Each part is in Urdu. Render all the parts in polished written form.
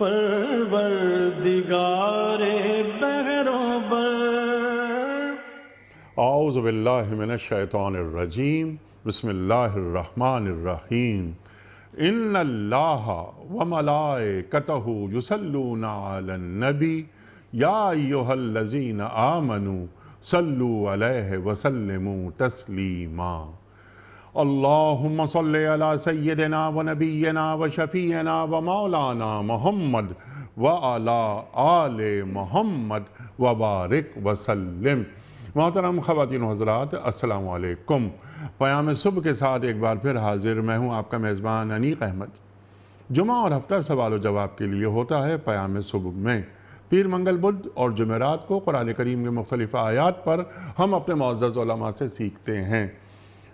پروردگار بہروں بر۔ اعوذ باللہ من الشیطان الرجیم، بسم اللہ الرحمن الرحیم۔ ان اللہ وملائکتہ یصلون علی النبی یا ایہا الذین آمنوا صلوا علیہ وسلموا تسلیما۔ اللہم صلی علی سیدنا و نبینا و شفیعنا و مولانا محمد وعلی آل محمد وبارک وسلم۔ محترم خواتین و حضرات، السلام علیکم۔ پیام صبح کے ساتھ ایک بار پھر حاضر میں ہوں، آپ کا میزبان انیق احمد۔ جمعہ اور ہفتہ سوال و جواب کے لیے ہوتا ہے پیام صبح میں۔ پیر منگل بدھ اور جمعرات کو قرآن کریم کے مختلف آیات پر ہم اپنے معزز علماء سے سیکھتے ہیں۔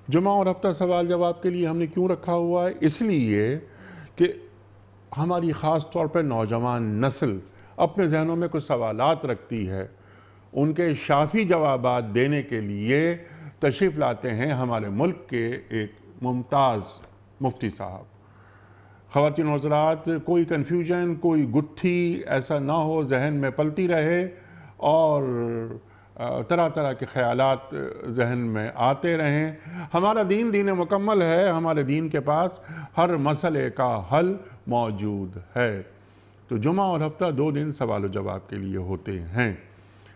جمعہ اور ہفتہ سوال جواب کے لیے ہم نے کیوں رکھا ہوا ہے؟ اس لیے کہ ہماری خاص طور پر نوجوان نسل اپنے ذہنوں میں کچھ سوالات رکھتی ہے، ان کے شافی جوابات دینے کے لیے تشریف لاتے ہیں ہمارے ملک کے ایک ممتاز مفتی صاحب۔ خواتین و حضرات، کوئی کنفیوژن، کوئی گتھی ایسا نہ ہو ذہن میں پلتی رہے اور طرح طرح کے خیالات ذہن میں آتے رہیں۔ ہمارا دین دین مکمل ہے، ہمارے دین کے پاس ہر مسئلے کا حل موجود ہے۔ تو جمعہ اور ہفتہ 2 دن سوال و جواب کے لیے ہوتے ہیں۔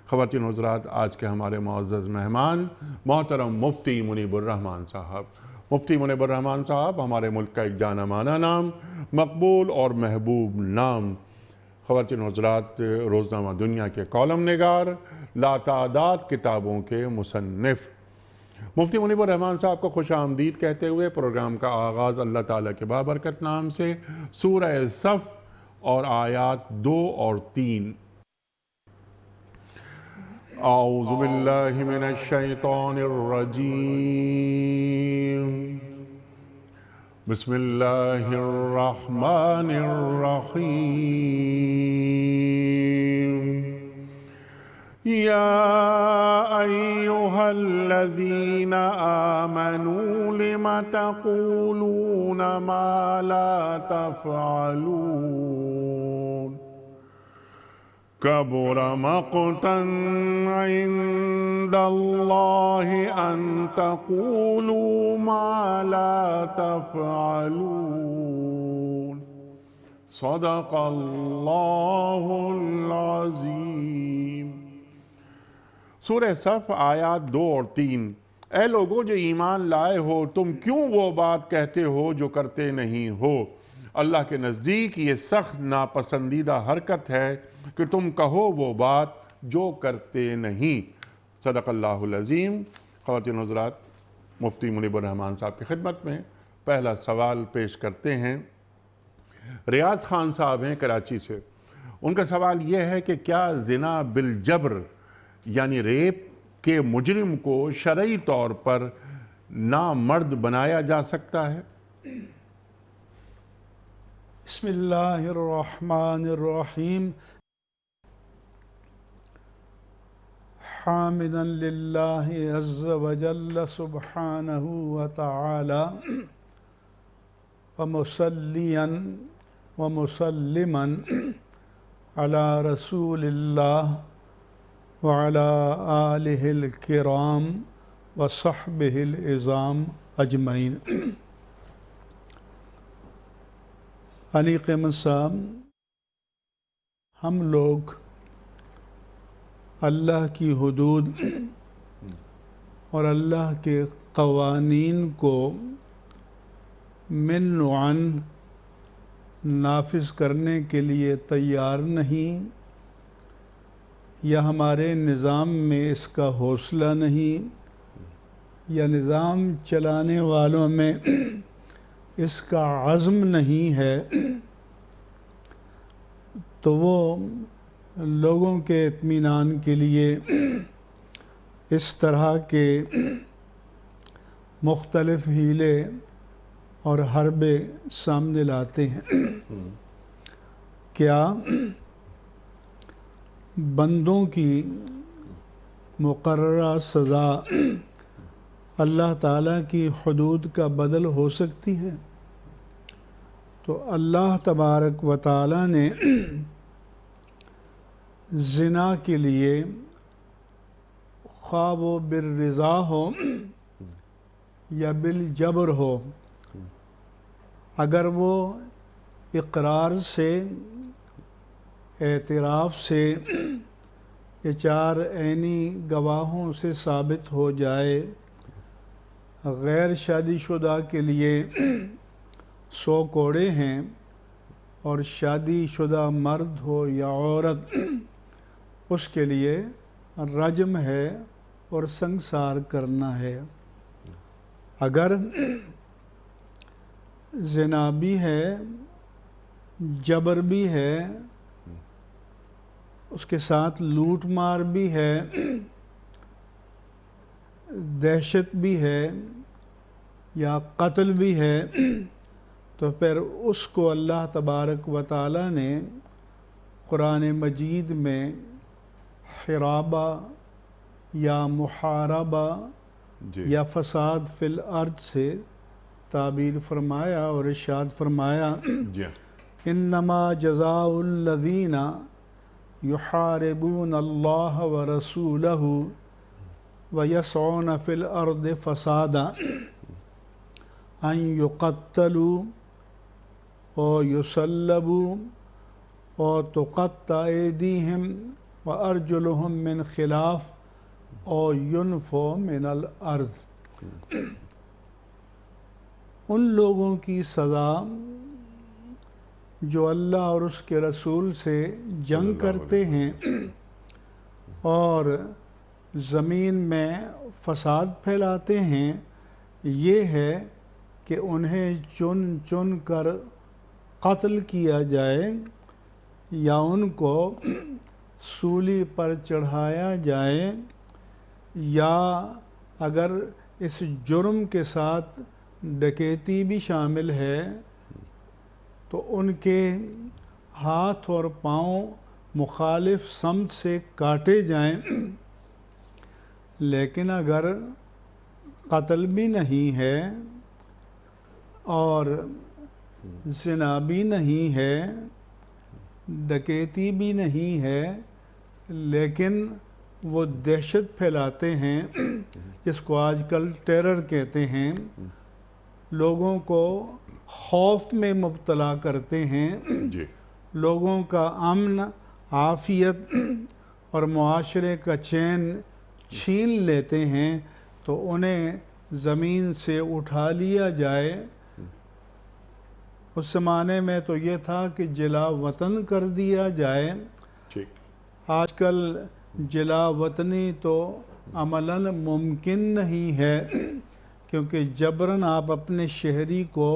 خواتین و حضرات، آج کے ہمارے معزز مہمان محترم مفتی منیب الرحمان صاحب۔ مفتی منیب الرحمان صاحب ہمارے ملک کا ایک جانا مانا نام، مقبول اور محبوب نام۔ خواتین و حضرات، روزنامہ دنیا کے کالم نگار، لاتعداد کتابوں کے مصنف۔ مفتی منیب الرحمان صاحب کو خوش آمدید کہتے ہوئے پروگرام کا آغاز اللہ تعالیٰ کے بابرکت نام سے سورہ صف اور آیات 2 اور 3۔ اعوذ باللہ من الشیطان الرجیم، بسم اللہ الرحمن الرحیم۔ یا ایہا الذین آمنوا لم تقولون ما لا تفعلون، کبر مقتا عند اللہ ان تقولوا ما لا تفعلون، صدق اللہ العظیم۔ سورہ صف آیات 2 اور 3۔ اے لوگوں جو ایمان لائے ہو، تم کیوں وہ بات کہتے ہو جو کرتے نہیں ہو؟ اللہ کے نزدیک یہ سخت ناپسندیدہ حرکت ہے کہ تم کہو وہ بات جو کرتے نہیں۔ صدق اللہ العظیم۔ خواتین و حضرات، مفتی منیب الرحمان صاحب کی خدمت میں پہلا سوال پیش کرتے ہیں۔ ریاض خان صاحب ہیں کراچی سے۔ ان کا سوال یہ ہے کہ کیا زنا بالجبر یعنی ریپ کے مجرم کو شرعی طور پر نامرد بنایا جا سکتا ہے؟ بسم اللہ الرحمن الرحیم۔ حامدا للہ عز وجل سبحانہ وتعالی ومصلیا ومسلما علی رسول اللہ وعلی آلہ الکرام وصحبہ العظام اجمعین۔ انیق احمد صاحب، ہم لوگ اللہ کی حدود اور اللہ کے قوانین کو من و عن نافذ کرنے کے لیے تیار نہیں، یا ہمارے نظام میں اس کا حوصلہ نہیں، یا نظام چلانے والوں میں اس کا عزم نہیں ہے، تو وہ لوگوں کے اطمینان کے لیے اس طرح کے مختلف ہیلے اور حربے سامنے لاتے ہیں۔ کیا بندوں کی مقررہ سزا اللہ تعالیٰ کی حدود کا بدل ہو سکتی ہے؟ تو اللہ تبارک و تعالی نے زنا کے لیے خواہ وہ بالرضا ہو یا بالجبر ہو، اگر وہ اقرار سے، اعتراف سے یا چار عینی گواہوں سے ثابت ہو جائے، غیر شادی شدہ کے لیے 100 کوڑے ہیں اور شادی شدہ مرد ہو یا عورت اس کے لیے رجم ہے اور سنگسار کرنا ہے۔ اگر زنا بھی ہے، جبر بھی ہے، اس کے ساتھ لوٹ مار بھی ہے، دہشت بھی ہے یا قتل بھی ہے، تو پھر اس کو اللہ تبارک و تعالی نے قرآن مجید میں حرابہ یا محاربہ جی یا فساد فی الارض سے تعبیر فرمایا اور ارشاد فرمایا جی انما جزاء الذین یحاربون اللہ ورسولہ ویسعون فی الارض فسادا ان یقتلوا او یصلبوا او تقطع ایدیہم وارجلہم من خلاف او ینفوا من الارض۔ ان لوگوں کی سزا جو اللہ اور اس کے رسول سے جنگ کرتے ہیں اور زمین میں فساد پھیلاتے ہیں، یہ ہے کہ انہیں چن چن کر قتل کیا جائے یا ان کو سولی پر چڑھایا جائے، یا اگر اس جرم کے ساتھ ڈکیتی بھی شامل ہے تو ان کے ہاتھ اور پاؤں مخالف سمت سے کاٹے جائیں۔ لیکن اگر قتل بھی نہیں ہے اور زنا بھی نہیں ہے، ڈکیتی بھی نہیں ہے، لیکن وہ دہشت پھیلاتے ہیں جس کو آج کل ٹیرر کہتے ہیں، لوگوں کو خوف میں مبتلا کرتے ہیں، جی لوگوں کا امن، عافیت اور معاشرے کا چین چھین لیتے ہیں، تو انہیں زمین سے اٹھا لیا جائے۔ اس زمانے میں تو یہ تھا کہ جلا وطن کر دیا جائے۔ ٹھیک آج کل جلا وطنی تو عملاً ممکن نہیں ہے، کیونکہ جبراً آپ اپنے شہری کو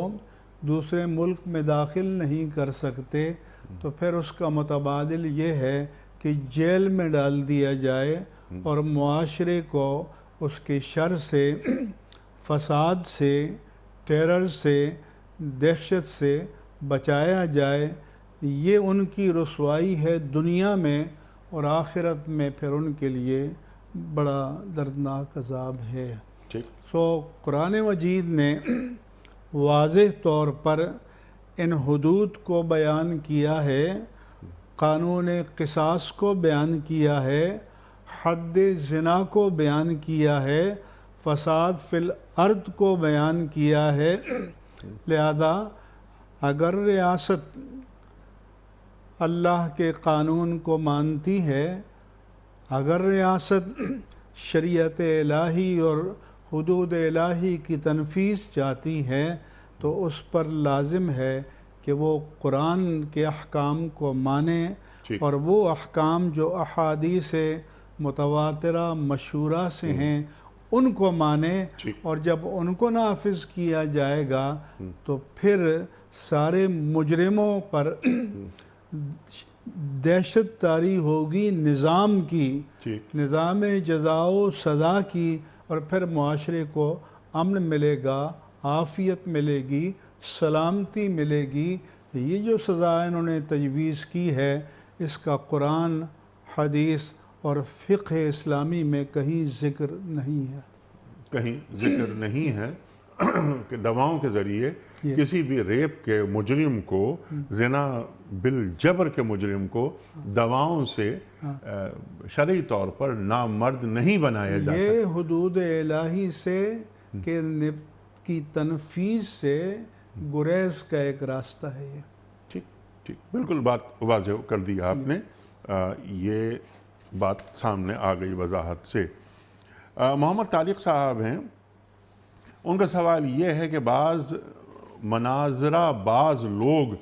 دوسرے ملک میں داخل نہیں کر سکتے، تو پھر اس کا متبادل یہ ہے کہ جیل میں ڈال دیا جائے اور معاشرے کو اس کے شر سے، فساد سے، ٹیرر سے، دہشت سے بچایا جائے۔ یہ ان کی رسوائی ہے دنیا میں، اور آخرت میں پھر ان کے لیے بڑا دردناک عذاب ہے۔ ٹھیک قرآن مجید نے واضح طور پر ان حدود کو بیان کیا ہے، قانون قصاص کو بیان کیا ہے، حد زنا کو بیان کیا ہے، فساد فی الارض کو بیان کیا ہے۔ لہذا اگر ریاست اللہ کے قانون کو مانتی ہے، اگر ریاست شریعت الہی اور حدود الہی کی تنفیذ چاہتی ہے، تو اس پر لازم ہے کہ وہ قرآن کے احکام کو مانے، اور وہ احکام جو احادیث متواترہ مشہورہ سے ہیں ان کو مانے، اور جب ان کو نافذ کیا جائے گا تو پھر سارے مجرموں پر دہشت طاری ہوگی نظام کی، نظام جزا و سزا کی، اور پھر معاشرے کو امن ملے گا، عافیت ملے گی، سلامتی ملے گی۔ یہ جو سزا انہوں نے تجویز کی ہے، اس کا قرآن، حدیث اور فقہ اسلامی میں کہیں ذکر نہیں ہے۔ کہیں ذکر نہیں ہے، کہ دواؤں کے ذریعے کسی بھی ریپ کے مجرم کو، زنا بالجبر کے مجرم کو دواؤں سے شرعی طور پر نامرد نہیں بنایا جا سکتا۔ یہ حدود الہی سے کی تنفیذ سے گریز کا ایک راستہ ہے یہ۔ ٹھیک ٹھیک، بالکل بات واضح کر دی آپ نے، یہ بات سامنے آ گئی وضاحت سے۔ محمد طارق صاحب ہیں، ان کا سوال یہ ہے کہ بعض مناظرہ باز لوگ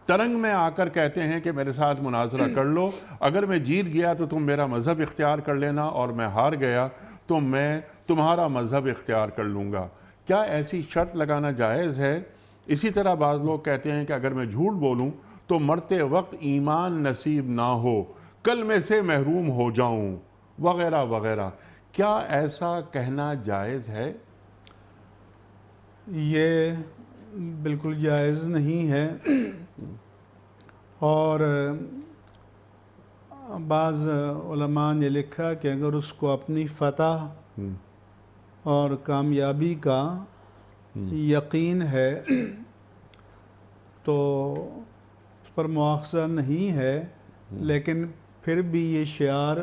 ترنگ میں آ کر کہتے ہیں کہ میرے ساتھ مناظرہ کر لو، اگر میں جیت گیا تو تم میرا مذہب اختیار کر لینا، اور میں ہار گیا تو میں تمہارا مذہب اختیار کر لوں گا۔ کیا ایسی شرط لگانا جائز ہے؟ اسی طرح بعض لوگ کہتے ہیں کہ اگر میں جھوٹ بولوں تو مرتے وقت ایمان نصیب نہ ہو، کلمے سے محروم ہو جاؤں، وغیرہ وغیرہ۔ کیا ایسا کہنا جائز ہے؟ یہ بالکل جائز نہیں ہے، اور بعض علماء نے لکھا کہ اگر اس کو اپنی فتح اور کامیابی کا یقین ہے تو اس پر مواخذہ نہیں ہے، لیکن پھر بھی یہ شعار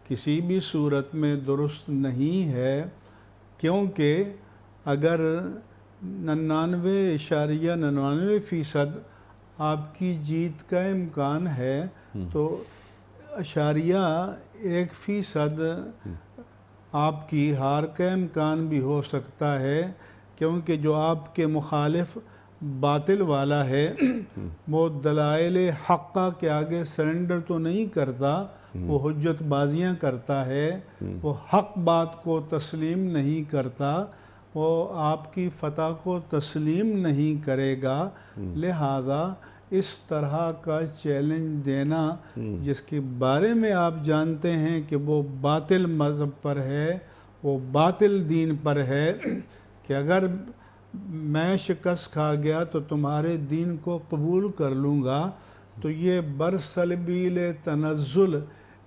کسی بھی صورت میں درست نہیں ہے، کیونکہ اگر 99.99% آپ کی جیت کا امکان ہے تو 1% آپ کی ہار کا امکان بھی ہو سکتا ہے، کیونکہ جو آپ کے مخالف باطل والا ہے وہ دلائل حقہ کے آگے سرنڈر تو نہیں کرتا، وہ حجت بازیاں کرتا ہے، وہ حق بات کو تسلیم نہیں کرتا، وہ آپ کی فتح کو تسلیم نہیں کرے گا۔ لہذا اس طرح کا چیلنج دینا جس کے بارے میں آپ جانتے ہیں کہ وہ باطل مذہب پر ہے، وہ باطل دین پر ہے، کہ اگر میں شکست کھا گیا تو تمہارے دین کو قبول کر لوں گا، تو یہ برسلبیل تنزل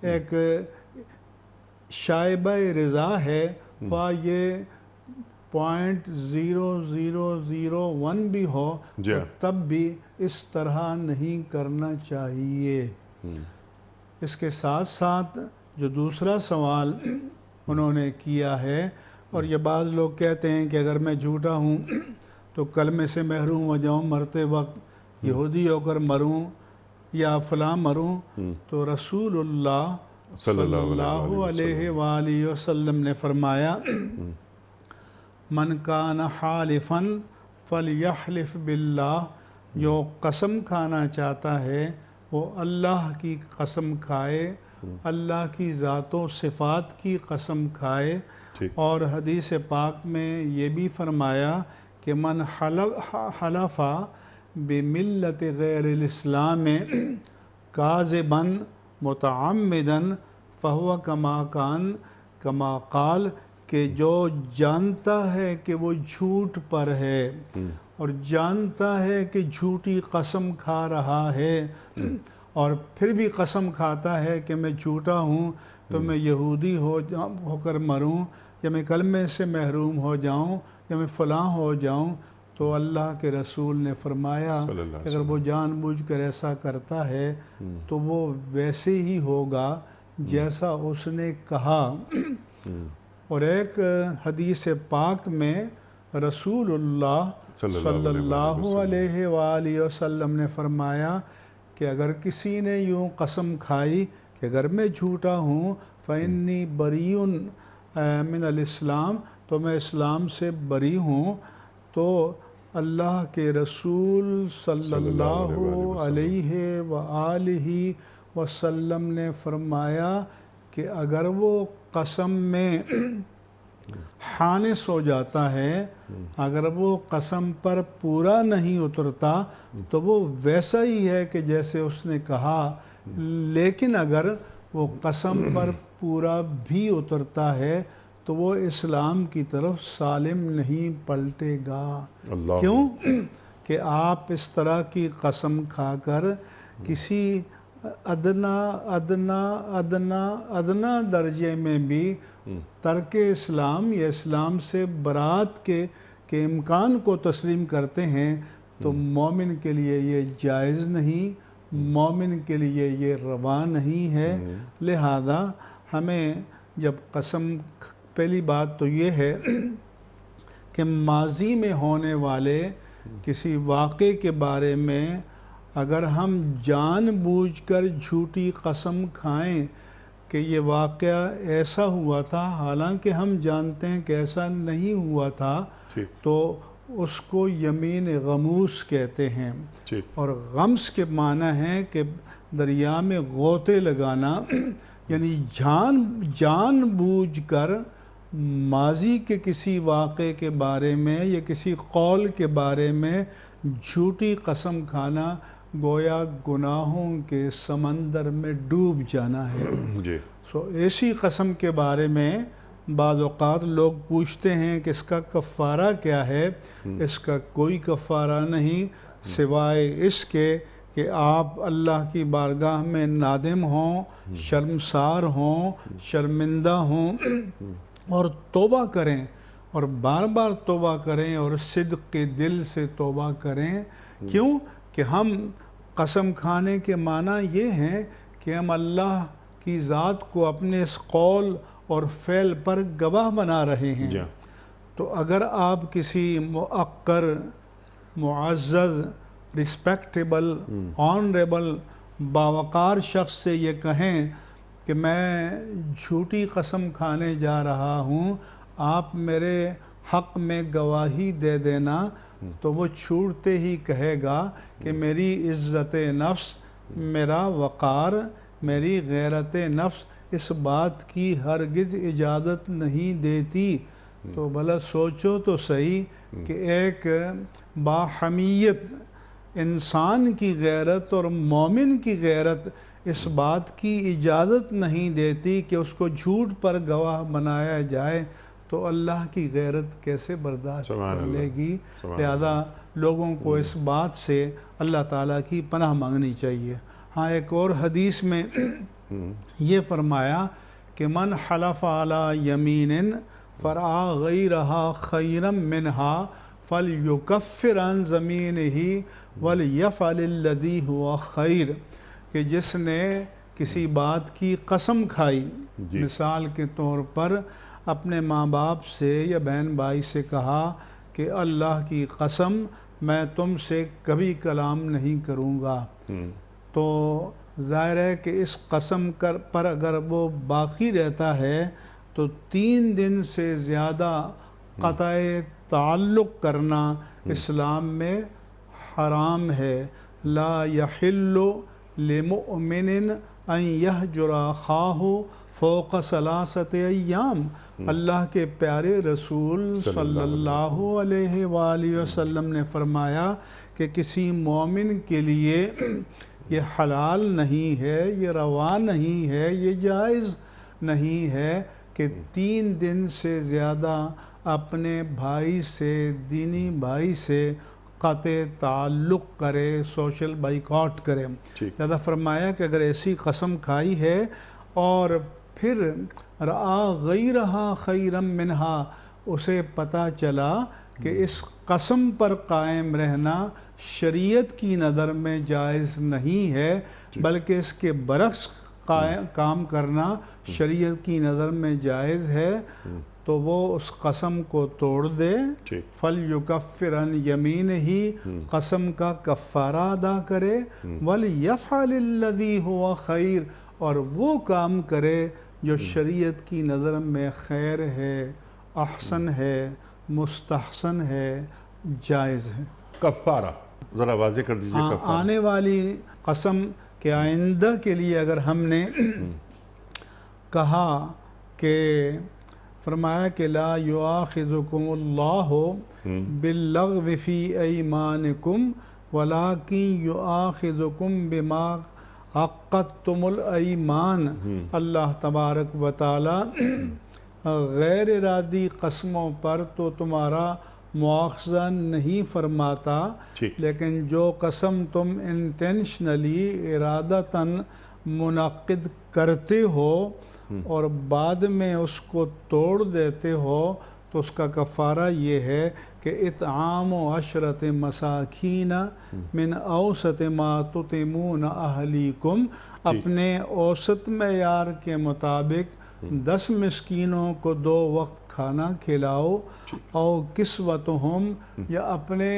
ایک شائبہ رضا ہے، خواہ یہ 0.0001 بھی ہو تو تب بھی اس طرح نہیں کرنا چاہیے۔ اس کے ساتھ ساتھ جو دوسرا سوال انہوں نے کیا ہے، اور یہ بعض لوگ کہتے ہیں کہ اگر میں جھوٹا ہوں تو کلمے سے محروم ہو جاؤں، مرتے وقت یہودی ہو کر مروں یا فلاں مروں، تو رسول اللہ صلی اللہ علیہ وآلہ وسلم نے فرمایا من کان حالفا فلیحلف باللہ، جو قسم کھانا چاہتا ہے وہ اللہ کی قسم کھائے، اللہ کی ذات و صفات کی قسم کھائے۔ اور حدیث پاک میں یہ بھی فرمایا کہ من حلف بملت غیر الاسلام کاذبا متعمدا فہو کما کان کما قال، کہ جو جانتا ہے کہ وہ جھوٹ پر ہے اور جانتا ہے کہ جھوٹی قسم کھا رہا ہے، اور پھر بھی قسم کھاتا ہے کہ میں جھوٹا ہوں تو میں یہودی ہو کر مروں، یا میں کلمے سے محروم ہو جاؤں، یا میں فلاں ہو جاؤں، تو اللہ کے رسول نے فرمایا کہ اگر وہ جان بوجھ کر ایسا کرتا ہے تو وہ ویسے ہی ہوگا جیسا اس نے کہا۔ اور ایک حدیث پاک میں رسول اللہ صلی اللہ علیہ وآلہ وسلم نے فرمایا کہ اگر کسی نے یوں قسم کھائی کہ اگر میں جھوٹا ہوں فإنی بریء من الاسلام، تو میں اسلام سے بری ہوں، تو اللہ کے رسول صلی اللہ علیہ وآلہ وسلم نے فرمایا کہ اگر وہ قسم میں حانس ہو جاتا ہے، اگر وہ قسم پر پورا نہیں اترتا تو وہ ویسا ہی ہے کہ جیسے اس نے کہا، لیکن اگر وہ قسم پر پورا بھی اترتا ہے تو وہ اسلام کی طرف سالم نہیں پلٹے گا۔ کیوں؟ کہ آپ اس طرح کی قسم کھا کر کسی ادنا درجے میں بھی ترک اسلام یا اسلام سے برات کے کے امکان کو تسلیم کرتے ہیں تو مومن کے لیے یہ جائز نہیں، مومن کے لیے یہ روا نہیں ہے۔ لہذا ہمیں جب قسم، پہلی بات تو یہ ہے کہ ماضی میں ہونے والے کسی واقعے کے بارے میں اگر ہم جان بوجھ کر جھوٹی قسم کھائیں کہ یہ واقعہ ایسا ہوا تھا، حالانکہ ہم جانتے ہیں کہ ایسا نہیں ہوا تھا، تو اس کو یمین غموس کہتے ہیں۔ اور غمس کے معنی ہے کہ دریا میں غوطے لگانا، یعنی جان بوجھ کر ماضی کے کسی واقعے کے بارے میں یا کسی قول کے بارے میں جھوٹی قسم کھانا گویا گناہوں کے سمندر میں ڈوب جانا ہے۔ ایسی قسم کے بارے میں بعض اوقات لوگ پوچھتے ہیں کہ اس کا کفارہ کیا ہے؟ اس کا کوئی کفارہ نہیں سوائے اس کے کہ آپ اللہ کی بارگاہ میں نادم ہوں، شرمسار ہوں، شرمندہ ہوں اور توبہ کریں، اور بار بار توبہ کریں اور صدق کے دل سے توبہ کریں۔ کیوں کہ ہم قسم کھانے کے معنی یہ ہیں کہ ہم اللہ کی ذات کو اپنے اس قول اور فعل پر گواہ بنا رہے ہیں۔ تو اگر آپ کسی موقر، معزز، رسپیکٹیبل، آنریبل، باوقار شخص سے یہ کہیں کہ میں جھوٹی قسم کھانے جا رہا ہوں، آپ میرے حق میں گواہی دے دینا، تو وہ چھوڑتے ہی کہے گا کہ میری عزت نفس، میرا وقار، میری غیرت نفس اس بات کی ہرگز اجازت نہیں دیتی۔ تو بھلا سوچو تو صحیح کہ ایک باحمیت انسان کی غیرت اور مومن کی غیرت اس بات کی اجازت نہیں دیتی کہ اس کو جھوٹ پر گواہ بنایا جائے، تو اللہ کی غیرت کیسے برداشت کر لے گی؟ لہذا لوگوں کو اس بات سے اللہ تعالیٰ کی پناہ مانگنی چاہیے۔ ہاں، ایک اور حدیث میں یہ فرمایا کہ من حلف علی یمین فرآ غیرہا خیرا منہا فلیکفر عن یمینہ ولیفعل الذی ہوا خیر، کہ جس نے کسی بات کی قسم کھائی، مثال کے طور پر اپنے ماں باپ سے یا بہن بھائی سے کہا کہ اللہ کی قسم میں تم سے کبھی کلام نہیں کروں گا، تو ظاہر ہے کہ اس قسم پر اگر وہ باقی رہتا ہے تو 3 دن سے زیادہ قطع تعلق کرنا اسلام میں حرام ہے۔ لا یحل لمؤمن ان یہجر اخاہ فوق 3 ایام۔ اللہ کے پیارے رسول صلی اللہ علیہ وآلہ وسلم نے فرمایا کہ کسی مومن کے لیے یہ حلال نہیں ہے، یہ روا نہیں ہے، یہ جائز نہیں ہے کہ 3 دن سے زیادہ اپنے بھائی سے، دینی بھائی سے قطع تعلق کرے، سوشل بائیکاٹ کرے۔ لہذا فرمایا کہ اگر ایسی قسم کھائی ہے اور پھر رآ غیرہا خیرا منہا، اسے پتہ چلا کہ اس قسم پر قائم رہنا شریعت کی نظر میں جائز نہیں ہے، بلکہ اس کے برعکس کام کرنا شریعت کی نظر میں جائز ہے، تو وہ اس قسم کو توڑ دے، فَلْيُكَفِّرْ عَنْ يَمِينِهِ، قسم کا کفارہ ادا کرے، وَلْيَفْعَلِ الَّذِي هُوَ خَيْرٌ، اور وہ کام کرے جو شریعت کی نظر میں خیر ہے، احسن ہے، مستحسن ہے، جائز ہے۔ کفارہ ذرا واضح کر دیجئے۔ کفارہ آنے والی قسم کے آئندہ کے لیے اگر ہم نے کہا کہ فرمایا کہ لا یؤاخذکم اللہ باللغو فی ایمانکم ولکن یؤاخذکم بما عقدتم الایمان، اللہ تبارک و تعالی غیر ارادی قسموں پر تو تمہارا مواخذہ نہیں فرماتا، لیکن جو قسم تم انٹینشنلی، ارادتاً منعقد کرتے ہو اور بعد میں اس کو توڑ دیتے ہو، تو اس کا کفارہ یہ ہے کہ اطعام و عشرت مساکین من اوسط ما تطعمون اہلیکم، اپنے اوسط معیار کے مطابق 10 مسکینوں کو 2 وقت کھانا کھلاؤ، اور کسوتہم، یا اپنے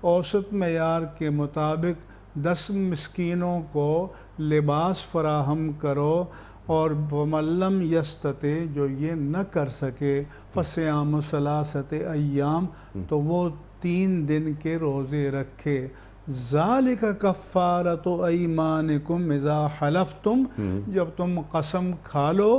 اوسط معیار کے مطابق 10 مسکینوں کو لباس فراہم کرو، اور وَمَن لَّمْ يَسْتَطِع، جو یہ نہ کر سکے، فَصِيَامُ ثَلَاثَةِ أَيَّامٍ، تو وہ 3 دن کے روزے رکھے۔ ذَلِكَ كَفَّارَةُ أَيْمَانِكُمْ إِذَا حَلَفْتُمْ، جب تم قسم کھا لو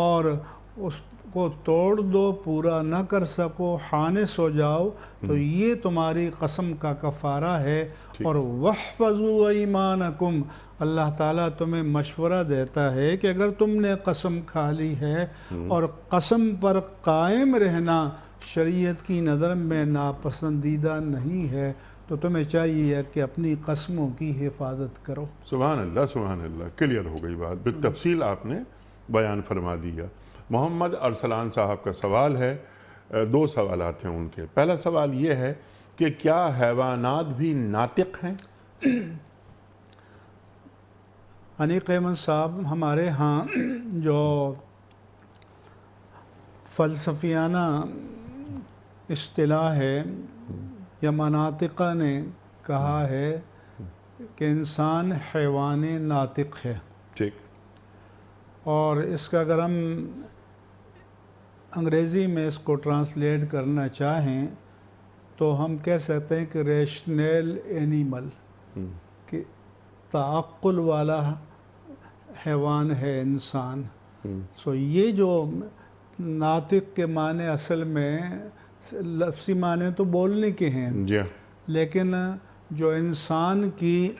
اور اس کو توڑ دو، پورا نہ کر سکو، حانث ہو جاؤ، تو یہ تمہاری قسم کا کفارہ ہے۔ اور وَاحْفَظُوا أَيْمَانَكُمْ، اللہ تعالیٰ تمہیں مشورہ دیتا ہے کہ اگر تم نے قسم کھا لی ہے اور قسم پر قائم رہنا شریعت کی نظر میں ناپسندیدہ نہیں ہے، تو تمہیں چاہیے کہ اپنی قسموں کی حفاظت کرو۔ سبحان اللہ، سبحان اللہ، کلیئر ہو گئی بات، بالتفصیل آپ نے بیان فرما دیا۔ محمد ارسلان صاحب کا سوال ہے، 2 سوالات ہیں ان کے۔ پہلا سوال یہ ہے کہ کیا حیوانات بھی ناطق ہیں؟ انیق احمد صاحب، ہمارے ہاں جو فلسفیانہ اصطلاح ہے یا مناطقہ نے کہا ہے کہ انسان حیوان ناطق ہے، ٹھیک، اور اس کا اگر ہم انگریزی میں اس کو ٹرانسلیٹ کرنا چاہیں تو ہم کہہ سکتے ہیں کہ ریشنل اینیمل، کہ تعقل والا حیوان ہے انسان۔ سو یہ جو ناطق کے معنی اصل میں لفظی معنی تو بولنے کے ہیں، لیکن جو انسان کی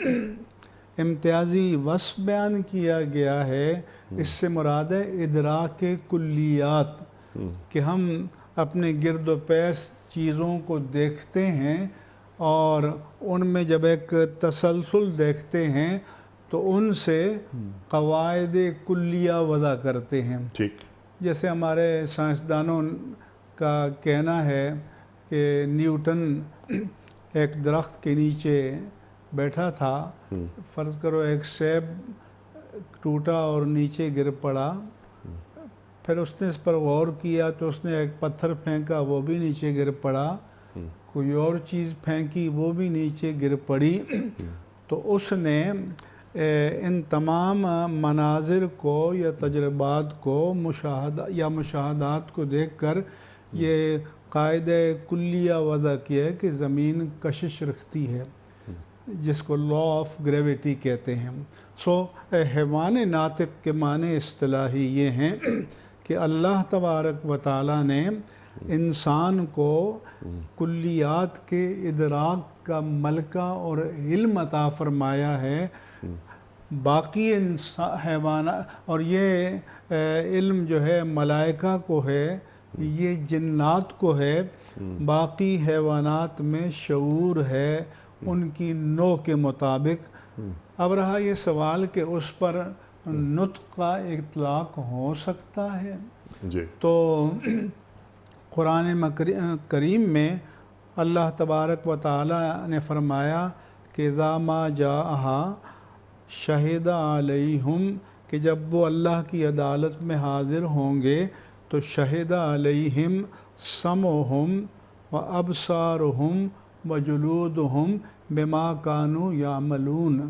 امتیازی وصف بیان کیا گیا ہے، اس سے مراد ہے ادراک کلیات، کہ ہم اپنے گرد و پیش چیزوں کو دیکھتے ہیں اور ان میں جب ایک تسلسل دیکھتے ہیں تو ان سے قواعد کلیہ وضع کرتے ہیں۔ ٹھیک، جیسے ہمارے سائنسدانوں کا کہنا ہے کہ نیوٹن ایک درخت کے نیچے بیٹھا تھا، فرض کرو ایک سیب ٹوٹا اور نیچے گر پڑا، پھر اس نے اس پر غور کیا تو اس نے ایک پتھر پھینکا، وہ بھی نیچے گر پڑا، کوئی اور چیز پھینکی، وہ بھی نیچے گر پڑی، تو اس نے ان تمام مناظر کو یا تجربات کو مشاہدات کو دیکھ کر یہ قاعدہ کلیہ وضع کیا ہے کہ زمین کشش رکھتی ہے، جس کو لا آف گریویٹی کہتے ہیں۔ سو حیوان ناطق کے معنی اصطلاحی یہ ہیں کہ اللہ تبارک و تعالیٰ نے انسان کو کلیات کے ادراک کا ملکہ اور علم عطا فرمایا ہے۔ باقی حیوانات، اور یہ علم جو ہے ملائکہ کو ہے، یہ جنات کو ہے، باقی حیوانات میں شعور ہے ان کی نوع کے مطابق۔ اب رہا یہ سوال کہ اس پر نطق کا اطلاق ہو سکتا ہے، تو قرآن کریم میں اللہ تبارک و تعالی نے فرمایا کہ اذا ما جاءہا شہد علیہم، کہ جب وہ اللہ کی عدالت میں حاضر ہوں گے تو شہد علیہم سمعہم و ابصارہم و جلودہم بما کانوا یعملون،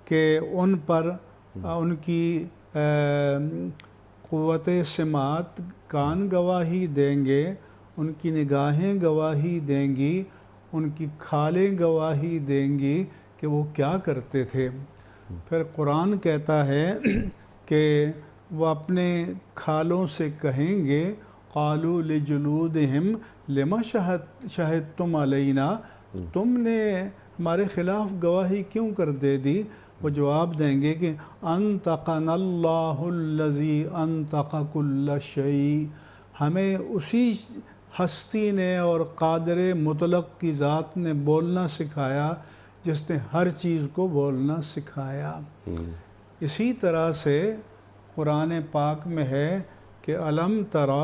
کہ ان پر ان کی قوت سماعت کان گواہی دیں گے، ان کی نگاہیں گواہی دیں گی، ان کی کھالیں گواہی دیں گی کہ وہ کیا کرتے تھے۔ پھر قرآن کہتا ہے کہ وہ اپنے کھالوں سے کہیں گے قالوا لجلودہم لما شہدتم علینا، تم نے ہمارے خلاف گواہی کیوں کر دے دی؟ وہ جواب دیں گے کہ انطقنا اللہ الذی انطق کل شیء، ہمیں اسی ہستی نے اور قادر مطلق کی ذات نے بولنا سکھایا جس نے ہر چیز کو بولنا سکھایا۔ اسی طرح سے قرآن پاک میں ہے کہ الم ترى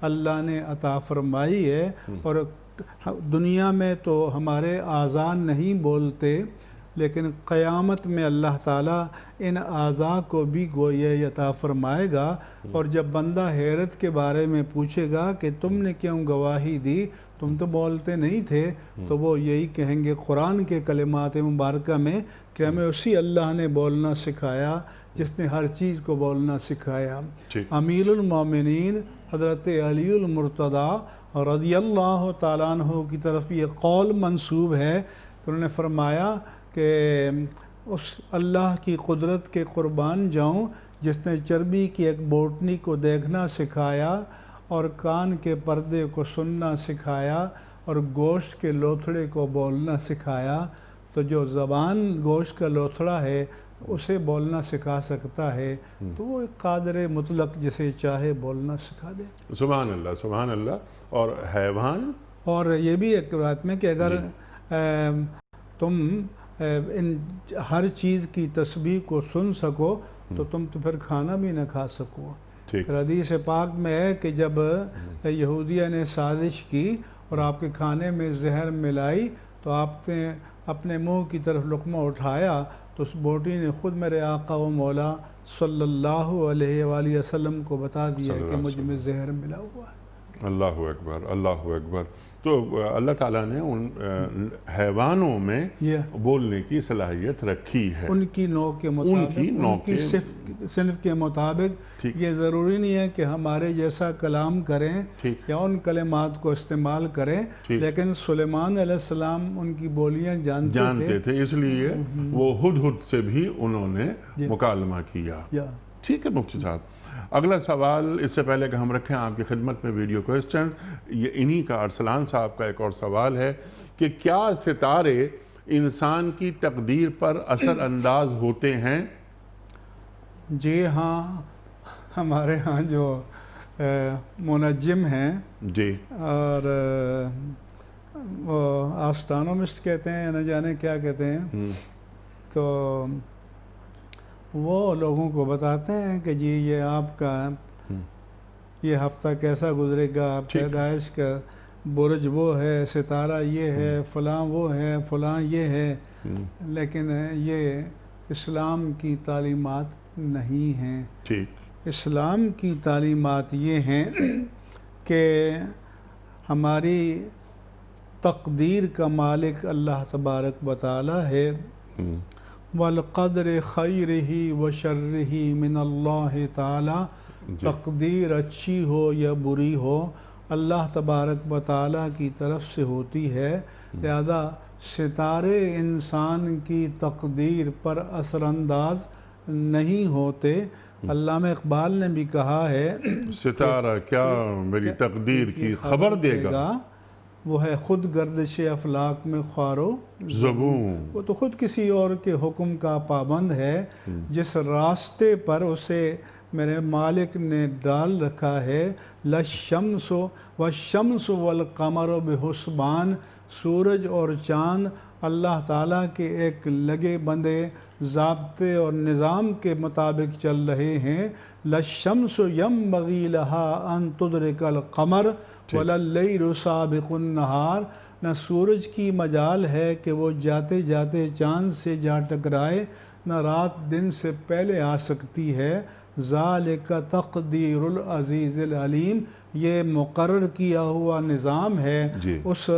اللہ نے عطا فرمائی ہے، اور دنیا میں تو ہمارے اعضاء نہیں بولتے، لیکن قیامت میں اللہ تعالیٰ ان اعضاء کو بھی گویا عطا فرمائے گا، اور جب بندہ حیرت کے بارے میں پوچھے گا کہ تم نے کیوں گواہی دی، تم تو بولتے نہیں تھے، تو وہ یہی کہیں گے قرآن کے کلمات مبارکہ میں کہ ہمیں اسی اللہ نے بولنا سکھایا جس نے ہر چیز کو بولنا سکھایا۔ امیر المومنین حضرت علی المرتضیٰ رضی اللہ تعالیٰ عنہ کی طرف یہ قول منسوب ہے کہ انہوں نے فرمایا کہ اس اللہ کی قدرت کے قربان جاؤں جس نے چربی کی ایک بوٹنی کو دیکھنا سکھایا اور کان کے پردے کو سننا سکھایا اور گوشت کے لوتھڑے کو بولنا سکھایا، تو جو زبان گوشت کا لوتھڑا ہے اسے بولنا سکھا سکتا ہے، تو وہ ایک قادر مطلق جسے چاہے بولنا سکھا دے۔ سبحان اللہ، سبحان اللہ۔ اور حیوان، اور یہ بھی ایک بات میں کہ اگر تم ان ہر چیز کی تسبیح کو سن سکو تو تم تو پھر کھانا بھی نہ کھا سکو۔ حدیث پاک میں ہے کہ جب یہودیہ نے سازش کی اور آپ کے کھانے میں زہر ملائی تو آپ نے اپنے منہ کی طرف لقمہ اٹھایا تو اس بوٹی نے خود میرے آقا و مولا صلی اللہ علیہ وآلہ وسلم کو بتا دیا کہ مجھ میں زہر ملا ہوا ہے۔ اللہ اکبر، اللہ اکبر۔ تو اللہ تعالیٰ نے ان حیوانوں میں بولنے کی صلاحیت رکھی ہے، ان کی نوع کے مطابق، ان کی صنف کے مطابق۔ یہ ضروری نہیں ہے کہ ہمارے جیسا کلام کریں یا ان کلمات کو استعمال کریں، لیکن سلیمان علیہ السلام ان کی بولیاں جانتے تھے، اس لیے وہ ہدہد سے بھی انہوں نے مکالمہ کیا۔ ٹھیک ہے مفتی صاحب، اگلا سوال اس سے پہلے کہ ہم رکھیں آپ کی خدمت میں ویڈیو کوئسچنز، یہ انہی کا ارسلان صاحب کا ایک اور سوال ہے کہ کیا ستارے انسان کی تقدیر پر اثر انداز ہوتے ہیں؟ جی ہاں، ہمارے ہاں جو منجم ہیں جی اور وہ آسٹرونومسٹ کہتے ہیں، نہ جانے کیا کہتے ہیں، تو وہ لوگوں کو بتاتے ہیں کہ جی یہ آپ کا یہ ہفتہ کیسا گزرے گا، پیدائش کا برج وہ ہے، ستارہ یہ ہے، فلاں وہ ہے، فلاں یہ ہے، لیکن یہ اسلام کی تعلیمات نہیں ہیں۔ اسلام کی تعلیمات یہ ہیں کہ ہماری تقدیر کا مالک اللہ تبارک و تعالی ہے، وَالْقَدْرِ خَيْرِهِ وَشَرِّهِ مِنَ اللَّهِ تعالی، تقدیر اچھی ہو یا بری ہو اللہ تبارک و تعالی کی طرف سے ہوتی ہے، لہذا ستارے انسان کی تقدیر پر اثر انداز نہیں ہوتے۔ علامہ اقبال نے بھی کہا ہے ستارہ کیا میری تقدیر کی خبر دے گا، وہ ہے خود گردش افلاک میں خوار و زبون، وہ تو خود کسی اور کے حکم کا پابند ہے، جس راستے پر اسے میرے مالک نے ڈال رکھا ہے۔ لَلشَّمْسُ وَالشَّمْسُ وَالْقَمَرُ بِحُسْبَانٍ، سورج اور چاند اللہ تعالیٰ کے ایک لگے بندے ضابطے اور نظام کے مطابق چل رہے ہیں۔ لَلشَّمْسُ يَنبَغِي لَهَا أَن تُدْرِكَ الْقَمَرَ وَلَا اللَّيْلُ سَابِقُ النَّهَارِ، نہ سورج کی مجال ہے کہ وہ جاتے جاتے چاند سے جا ٹکرائے، نہ رات دن سے پہلے آ سکتی ہے۔ ذَلِكَ تَقْدِيرُ الْعَزِيزِ الْعَلِيمِ، یہ مقرر کیا ہوا نظام ہے اس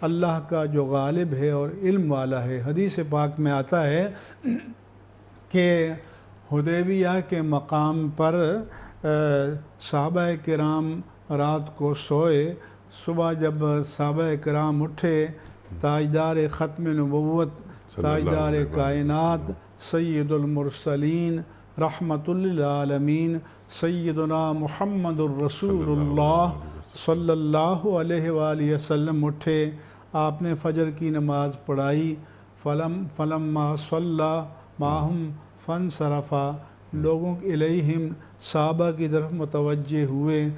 اللہ کا جو غالب ہے اور علم والا ہے۔ حدیث پاک میں آتا ہے کہ حدیبیہ کے مقام پر صحابہ کرام رات کو سوئے، صبح جب صحابہ کرام اٹھے، تاجدار ختم نبوت، تاجدار کائنات، سید المرسلین، رحمت للعالمین، سیدنا محمد الرسول اللہ صلی اللہ علیہ وآلہ وسلم اٹھے، آپ نے فجر کی نماز پڑھائی، فلما صلی معہم فانصرفا، لوگوں الیہم، صحابہ کی طرف متوجہ ہوئے،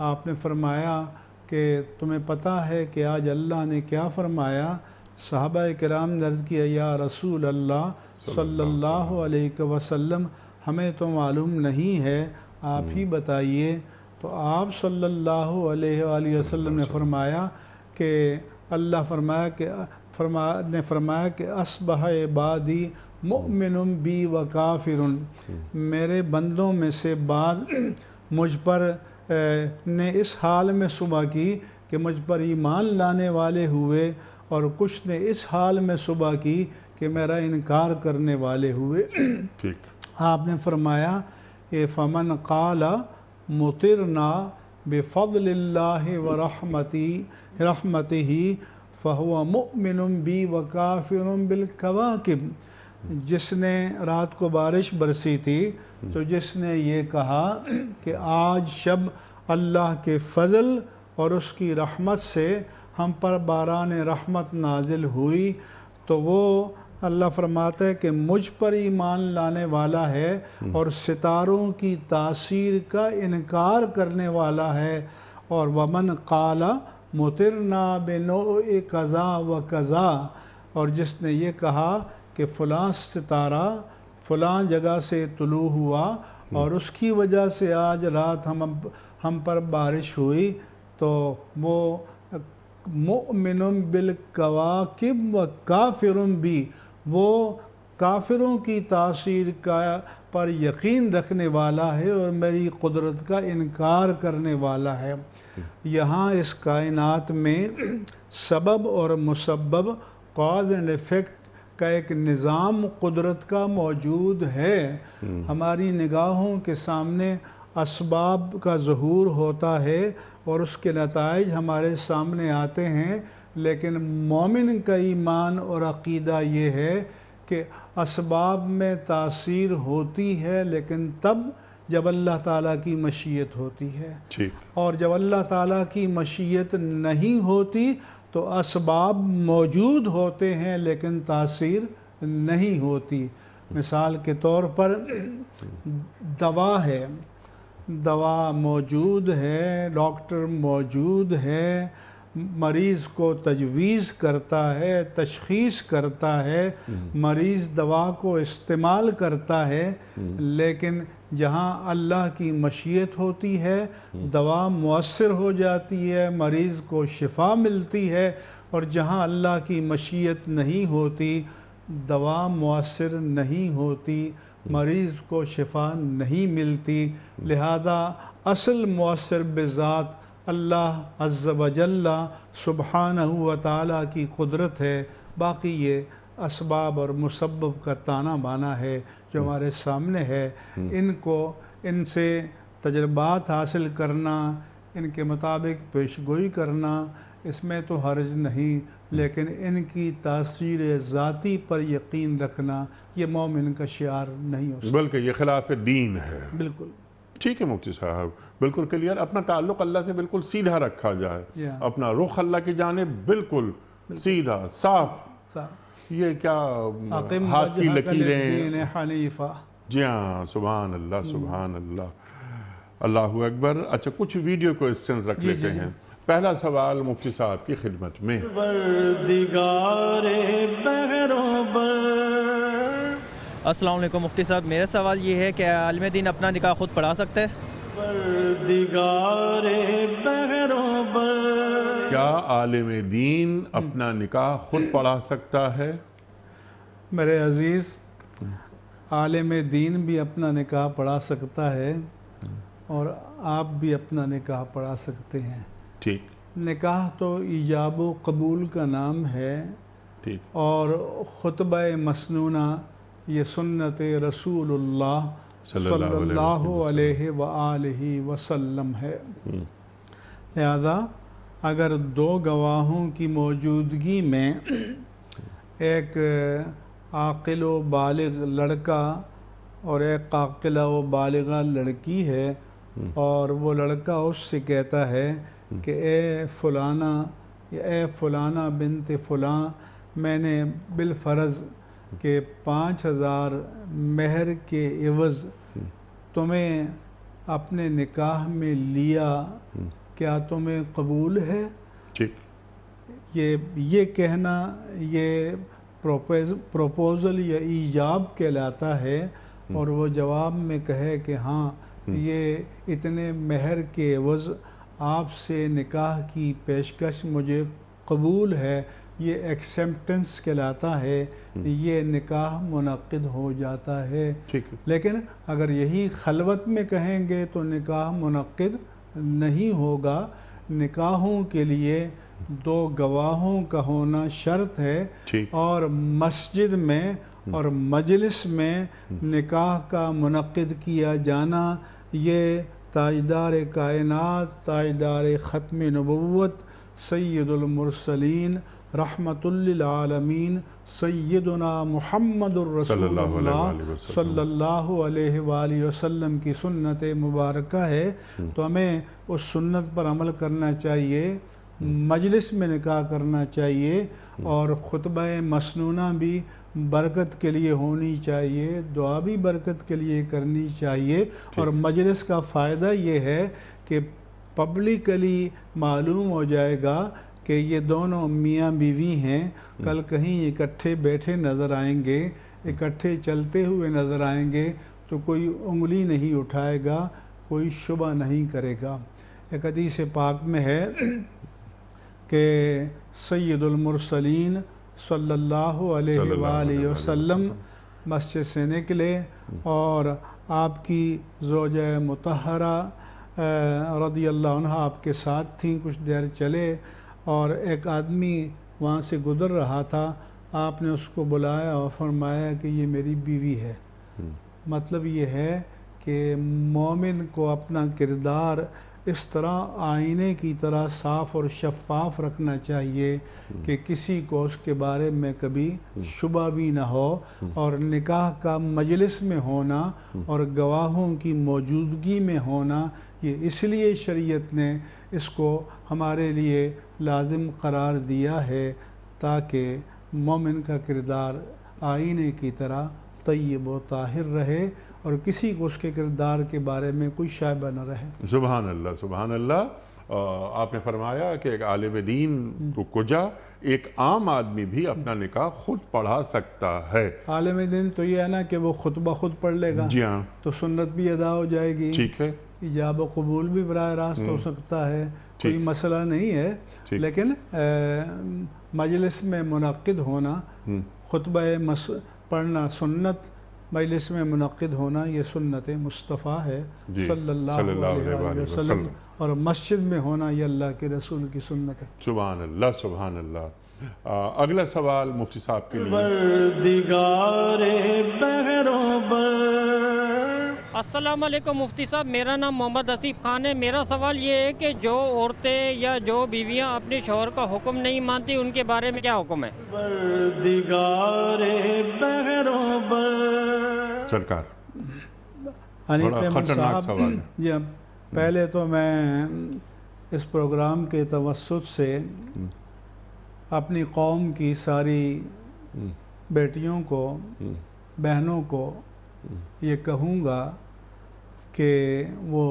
آپ نے فرمایا کہ تمہیں پتہ ہے کہ آج اللہ نے کیا فرمایا؟ صحابہ کرام نے عرض کیا یا رسول اللہ صلی اللہ علیہ وسلم، ہمیں تو معلوم نہیں ہے، آپ ہی بتائیے۔ تو آپ صلی اللہ علیہ وآلہ وسلم نے فرمایا کہ اللہ فرمایا کہ اصبح عبادی مؤمن بی و کافر، میرے بندوں میں سے بعض مجھ پر نے اس حال میں صبح کی کہ مجھ پر ایمان لانے والے ہوئے، اور کچھ نے اس حال میں صبح کی کہ میرا انکار کرنے والے ہوئے۔ ٹھیک، آپ نے فرمایا کہ فمن قال مطرنا بفضل اللہ و رحمتہ فہو مؤمن بی و کافر بالکواکب، جس نے رات کو بارش برسی تھی تو جس نے یہ کہا کہ آج شب اللہ کے فضل اور اس کی رحمت سے ہم پر باران رحمت نازل ہوئی، تو وہ اللہ فرماتا ہے کہ مجھ پر ایمان لانے والا ہے اور ستاروں کی تاثیر کا انکار کرنے والا ہے۔ اور ومن قال مطرنا بنوع کذا و کذا، اور جس نے یہ کہا کہ فلاں ستارہ فلاں جگہ سے طلوع ہوا اور اس کی وجہ سے آج رات ہم پر بارش ہوئی، تو وہ مؤمن بالکواکب و کافر بھی، وہ کافروں کی تاثیر پر یقین رکھنے والا ہے اور میری قدرت کا انکار کرنے والا ہے۔ یہاں اس کائنات میں سبب اور مسبب، کاز اینڈ ایفیکٹ کا ایک نظام قدرت کا موجود ہے۔ ہماری نگاہوں کے سامنے اسباب کا ظہور ہوتا ہے اور اس کے نتائج ہمارے سامنے آتے ہیں، لیکن مومن کا ایمان اور عقیدہ یہ ہے کہ اسباب میں تاثیر ہوتی ہے، لیکن تب جب اللہ تعالیٰ کی مشیت ہوتی ہے، اور جب اللہ تعالیٰ کی مشیت نہیں ہوتی تو اسباب موجود ہوتے ہیں لیکن تاثیر نہیں ہوتی۔ مثال کے طور پر دوا ہے، دوا موجود ہے، ڈاکٹر موجود ہے، مریض کو تجویز کرتا ہے، تشخیص کرتا ہے، مریض دوا کو استعمال کرتا ہے، لیکن جہاں اللہ کی مشیت ہوتی ہے دوا مؤثر ہو جاتی ہے، مریض کو شفا ملتی ہے، اور جہاں اللہ کی مشیت نہیں ہوتی دوا مؤثر نہیں ہوتی، مریض کو شفا نہیں ملتی۔ لہذا اصل مؤثر بذات اللہ عز و جل سبحانہ و تعالیٰ کی قدرت ہے، باقی یہ اسباب اور مسبب کا تانا بانا ہے جو ہمارے سامنے ہے۔ ان سے تجربات حاصل کرنا، ان کے مطابق پیشگوئی کرنا، اس میں تو حرج نہیں، لیکن ان کی تاثیر ذاتی پر یقین رکھنا یہ مومن کا شعار نہیں ہو سکتا، بلکہ یہ خلاف دین ہے۔ بالکل ٹھیک ہے مفتی صاحب، بالکل کلیئر۔ اپنا تعلق اللہ سے بالکل سیدھا رکھا جائے، اپنا رخ اللہ کی جانب بالکل سیدھا صاف۔ یہ کیا ہاتھ کی لکیریں، حنیفہ، جی ہاں، سبحان اللہ سبحان اللہ، اللہ اکبر۔ اچھا، کچھ ویڈیو کوئسچنز رکھ لیتے ہیں۔ پہلا سوال مفتی صاحب کی خدمت میں۔ پروردگار بحروں پر۔ السلام علیکم مفتی صاحب، میرا سوال یہ ہے کہ عالم دین اپنا نکاح خود پڑھا سکتا ہے؟ پروردگار بحروں پر۔ کیا عالم دین اپنا نکاح خود پڑھا سکتا ہے؟ میرے عزیز، عالم دین بھی اپنا نکاح پڑھا سکتا ہے اور آپ بھی اپنا نکاح پڑھا سکتے ہیں۔ ٹھیک، نکاح تو ایجاب و قبول کا نام ہے، ٹھیک، اور خطبہ مسنونہ یہ سنت رسول اللہ صلی اللہ علیہ وآلہ وسلم ہے۔ لہذا اگر دو گواہوں کی موجودگی میں ایک عاقل و بالغ لڑکا اور ایک عاقلہ و بالغہ لڑکی ہے، اور وہ لڑکا اس سے کہتا ہے کہ اے فلانا یا اے فلانا بنت فلاں، میں نے بالفرض کہ 5000 مہر کے عوض تمہیں اپنے نکاح میں لیا، کیا تمہیں قبول ہے؟ ٹھیک، یہ کہنا یہ پروپوزل یا ایجاب کہلاتا ہے، اور وہ جواب میں کہے کہ ہاں یہ اتنے مہر کے عوض آپ سے نکاح کی پیشکش مجھے قبول ہے، یہ ایکسیپٹنس کہلاتا ہے، یہ نکاح منعقد ہو جاتا ہے۔ ٹھیک ہے، لیکن اگر یہی خلوت میں کہیں گے تو نکاح منعقد نہیں ہوگا۔ نکاحوں کے لیے 2 گواہوں کا ہونا شرط ہے، ٹھیک، اور مسجد میں اور مجلس میں نکاح کا منعقد کیا جانا یہ تاجدار کائنات، تاجدار ختم نبوت، سید المرسلین، رحمت للعالمین، سیدنا محمد الرسول اللہ صلی اللہ علیہ وآلہ وسلم کی سنت مبارکہ ہے۔ تو ہمیں اس سنت پر عمل کرنا چاہیے، مجلس میں نکاح کرنا چاہیے، اور خطبہ مسنونہ بھی برکت کے لیے ہونی چاہیے، دعا بھی برکت کے لیے کرنی چاہیے۔ اور مجلس کا فائدہ یہ ہے کہ پبلکلی معلوم ہو جائے گا کہ یہ دونوں میاں بیوی ہیں، کل کہیں اکٹھے بیٹھے نظر آئیں گے، اکٹھے چلتے ہوئے نظر آئیں گے تو کوئی انگلی نہیں اٹھائے گا، کوئی شبہ نہیں کرے گا۔ ایک حدیث پاک میں ہے کہ سید المرسلین صلی اللہ علیہ وآلہ وسلم مسجد سے نکلے اور آپ کی زوجہ مطہرہ رضی اللہ عنہ آپ کے ساتھ تھیں، کچھ دیر چلے اور ایک آدمی وہاں سے گزر رہا تھا، آپ نے اس کو بلایا اور فرمایا کہ یہ میری بیوی ہے۔ مطلب یہ ہے کہ مومن کو اپنا کردار اس طرح آئینے کی طرح صاف اور شفاف رکھنا چاہیے کہ کسی کو اس کے بارے میں کبھی شبہ بھی نہ ہو، اور نکاح کا مجلس میں ہونا اور گواہوں کی موجودگی میں ہونا یہ اس لیے شریعت نے اس کو ہمارے لیے لازم قرار دیا ہے تاکہ مومن کا کردار آئینے کی طرح طیب و طاہر رہے اور کسی کو اس کے کردار کے بارے میں کوئی شائبہ نہ رہے۔ سبحان اللہ، سبحان اللہ۔ آپ نے فرمایا کہ ایک عالم دین تو کجا، ایک عام آدمی بھی اپنا نکاح خود پڑھا سکتا ہے۔ عالم دین تو یہ ہے نا کہ وہ خطبہ خود پڑھ لے گا، جی ہاں، تو سنت بھی ادا ہو جائے گی، ٹھیک ہے، ایجاب و قبول بھی براہ راست ہو سکتا ہے، کوئی مسئلہ نہیں ہے۔ لیکن مجلس میں منعقد ہونا، خطبہ پڑھنا سنت، مجلس میں منعقد ہونا یہ سنت مصطفیٰ ہے صلی اللہ علیہ وسلم، اور مسجد میں ہونا یہ اللہ کے رسول کی سنت ہے۔ سبحان اللہ، سبحان اللہ۔ اگلا سوال مفتی صاحب کے لیے۔ پروردگار بحروں بر۔ السلام علیکم مفتی صاحب، میرا نام محمد حسیب خان ہے۔ میرا سوال یہ ہے کہ جو عورتیں یا جو بیویاں اپنے شوہر کا حکم نہیں مانتی ان کے بارے میں کیا حکم ہے؟ پروردگار بحروں بر۔ سرکار، حنیف بڑا احمد خطرناک صاحب، سوال ہے۔ جی پہلے تو میں اس پروگرام کے توسط سے اپنی قوم کی ساری بیٹیوں کو، بہنوں کو یہ کہوں گا کہ وہ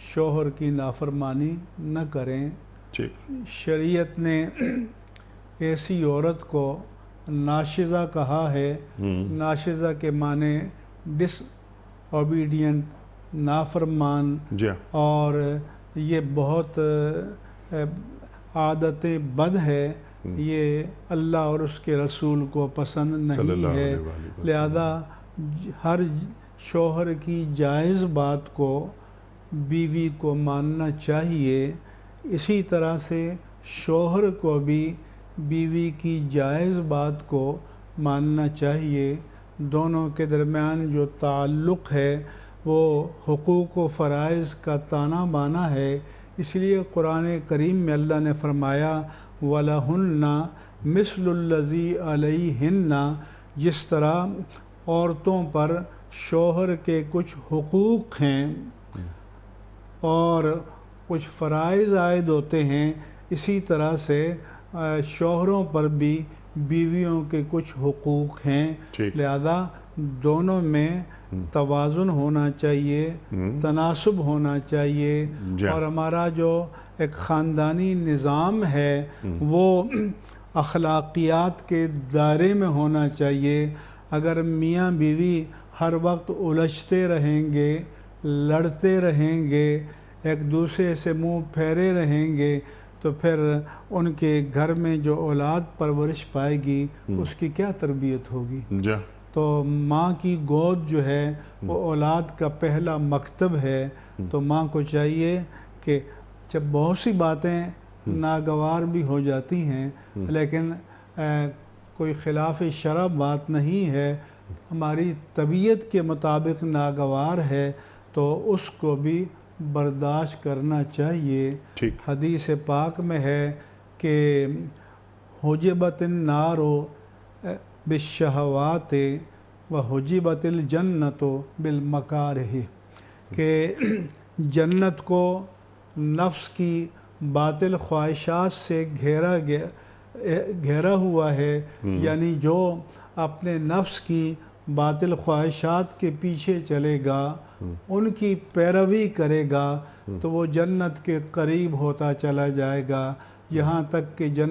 شوہر کی نافرمانی نہ کریں۔ شریعت نے ایسی عورت کو ناشزہ کہا ہے، ناشزہ کے معنی ڈس اوبیڈینٹ، نافرمان، اور یہ بہت عادت بد ہے، یہ اللہ اور اس کے رسول کو پسند نہیں ہے۔ لہذا ہر شوہر کی جائز بات کو بیوی کو ماننا چاہیے، اسی طرح سے شوہر کو بھی بیوی کی جائز بات کو ماننا چاہیے۔ دونوں کے درمیان جو تعلق ہے وہ حقوق و فرائض کا تانا بانا ہے، اس لیے قرآن کریم میں اللہ نے فرمایا وَلَهُنَّ مِثْلُ الَّذِي عَلَيْهِنَّ، جس طرح عورتوں پر شوہر کے کچھ حقوق ہیں اور کچھ فرائض عائد ہوتے ہیں، اسی طرح سے شوہروں پر بھی بیویوں کے کچھ حقوق ہیں۔ لہذا دونوں میں توازن ہونا چاہیے، تناسب ہونا چاہیے، اور ہمارا جو ایک خاندانی نظام ہے وہ اخلاقیات کے دائرے میں ہونا چاہیے۔ اگر میاں بیوی ہر وقت الجھتے رہیں گے، لڑتے رہیں گے، ایک دوسرے سے منہ پھیرے رہیں گے، تو پھر ان کے گھر میں جو اولاد پرورش پائے گی اس کی کیا تربیت ہوگی؟ جا تو ماں کی گود جو ہے وہ اولاد کا پہلا مکتب ہے. تو ماں کو چاہیے کہ جب بہت سی باتیں ناگوار بھی ہو جاتی ہیں لیکن کوئی خلاف شرع بات نہیں ہے، ہماری طبیعت کے مطابق ناگوار ہے، تو اس کو بھی برداشت کرنا چاہیے. ٹھیک. حدیث پاک میں ہے کہ حجبت النار بالشہوات وحجبت الجنت بالمکارہ، کہ جنت کو نفس کی باطل خواہشات سے گھیرا ہوا ہے، یعنی جو اپنے نفس کی باطل خواہشات کے پیچھے چلے گا، ان کی پیروی کرے گا، تو وہ جنت کے قریب ہوتا چلا جائے گا، یہاں تک کہ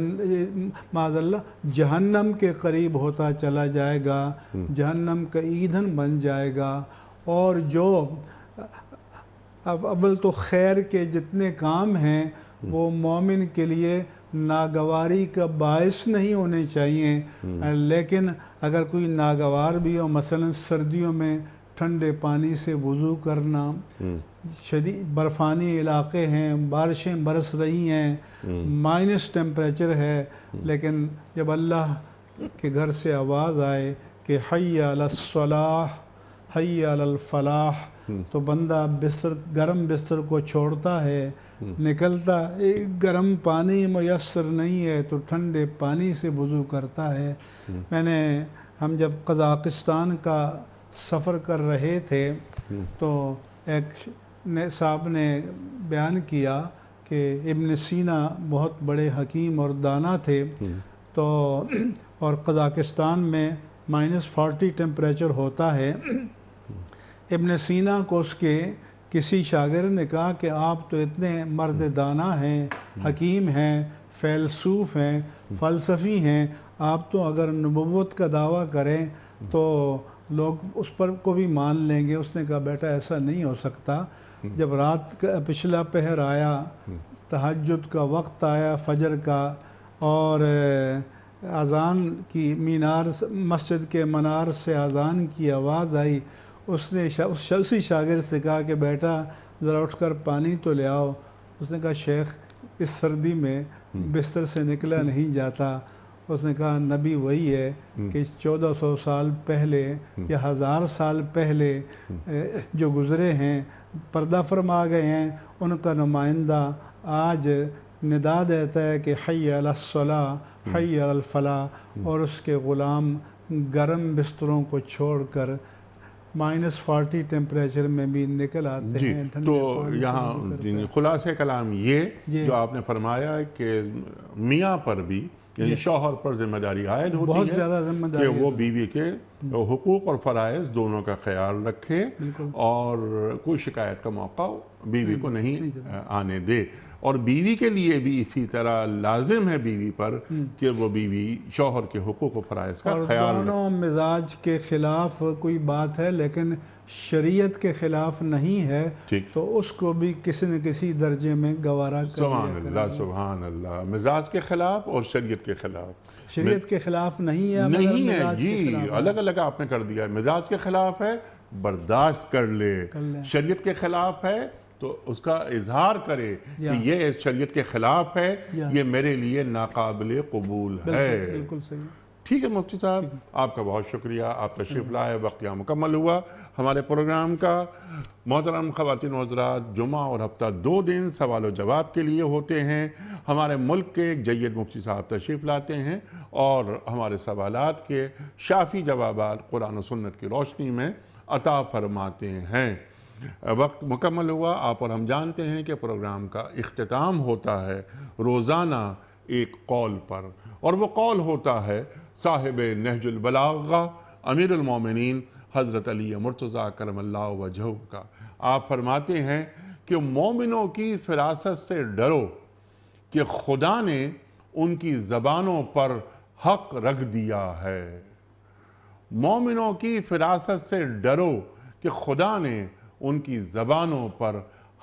معاذ اللہ جہنم کے قریب ہوتا چلا جائے گا، جہنم کا ایندھن بن جائے گا. اور جو اول تو خیر کے جتنے کام ہیں وہ مومن کے لیے ناگواری کا باعث نہیں ہونے چاہیے، لیکن اگر کوئی ناگوار بھی ہو، مثلا سردیوں میں ٹھنڈے پانی سے وضو کرنا، شدید برفانی علاقے ہیں، بارشیں برس رہی ہیں، مائنس ٹیمپریچر ہے، لیکن جب اللہ کے گھر سے آواز آئے کہ حی علی الصلاح حی علی الفلاح، تو بندہ گرم بستر کو چھوڑتا ہے، نکلتا، گرم پانی میسر نہیں ہے تو ٹھنڈے پانی سے وضو کرتا ہے. ہم جب قزاقستان کا سفر کر رہے تھے تو ایک صاحب نے بیان کیا کہ ابن سینا بہت بڑے حکیم اور دانا تھے، تو اور قزاقستان میں -40 ٹیمپریچر ہوتا ہے. ابن سینا کو اس کے کسی شاگرد نے کہا کہ آپ تو اتنے مرد دانا ہیں، حکیم ہیں، فیلسوف ہیں، فلسفی ہیں، آپ تو اگر نبوت کا دعویٰ کریں تو لوگ اس پر کو بھی مان لیں گے. اس نے کہا بیٹا ایسا نہیں ہو سکتا. جب رات کا پچھلا پہر آیا، تہجد کا وقت آیا، فجر کا، اور اذان کی مسجد کے منار سے اذان کی آواز آئی، اس نے اسی شاگرد سے کہا کہ بیٹا ذرا اٹھ کر پانی تو لے آؤ. اس نے کہا شیخ اس سردی میں بستر سے نکلا نہیں جاتا. اس نے کہا نبی وہی ہے کہ 1400 سال پہلے یا 1000 سال پہلے جو گزرے ہیں، پردہ فرما گئے ہیں، ان کا نمائندہ آج ندا دیتا ہے کہ حی علی الصلاح حی علی الفلاح، اور اس کے غلام گرم بستروں کو چھوڑ کر -40 ٹیمپریچر میں بھی نکل آتے ہیں. تو یہاں خلاصہ کلام یہ جو آپ نے فرمایا کہ میاں پر بھی یعنی شوہر پر ذمہ داری عائد ہوتی ہے، بہت زیادہ ذمہ داری کہ وہ بیوی کے حقوق اور فرائض دونوں کا خیال رکھے اور کوئی شکایت کا موقع بیوی کو نہیں آنے دے. اور بیوی کے لیے بھی اسی طرح لازم ہے بیوی پر کہ وہ بیوی شوہر کے حقوق و فرائض کا خیال رکھے. دونوں مزاج کے خلاف کوئی بات ہے لیکن شریعت کے خلاف نہیں ہے، تو اس کو بھی کسی نہ کسی درجے میں گوارا کر سبحان اللہ سبحان اللہ. مزاج کے خلاف اور شریعت کے خلاف. شریعت کے خلاف نہیں ہے، نہیں ہے جی، الگ الگ آپ نے کر دیا ہے. مزاج کے خلاف ہے برداشت کر لے، شریعت کے خلاف ہے تو اس کا اظہار کرے کہ یہ شریعت کے خلاف ہے، یہ میرے لیے ناقابل قبول ہے. بالکل صحیح. ٹھیک ہے مفتی صاحب، آپ کا بہت شکریہ، آپ تشریف لائے. وقت یہاں مکمل ہوا ہمارے پروگرام کا. محترم خواتین و حضرات، جمعہ اور ہفتہ 2 دن سوال و جواب کے لیے ہوتے ہیں. ہمارے ملک کے ایک جید مفتی صاحب تشریف لاتے ہیں اور ہمارے سوالات کے شافی جوابات قرآن و سنت کی روشنی میں عطا فرماتے ہیں. وقت مکمل ہوا. آپ اور ہم جانتے ہیں کہ پروگرام کا اختتام ہوتا ہے روزانہ ایک قول پر، اور وہ قول ہوتا ہے صاحب نہج البلاغہ امیر المومنین حضرت علی مرتضیٰ کرم اللہ وجہہ کا. آپ فرماتے ہیں کہ مومنوں کی فراست سے ڈرو کہ خدا نے ان کی زبانوں پر حق رکھ دیا ہے. مومنوں کی فراست سے ڈرو کہ خدا نے ان کی زبانوں پر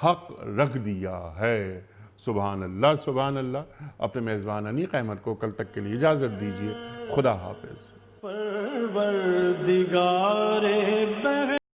حق رکھ دیا ہے۔ سبحان اللہ سبحان اللہ۔ اپنے میزبان انیق احمد کو کل تک کے لیے اجازت دیجیے۔ خدا حافظ۔ پروردگار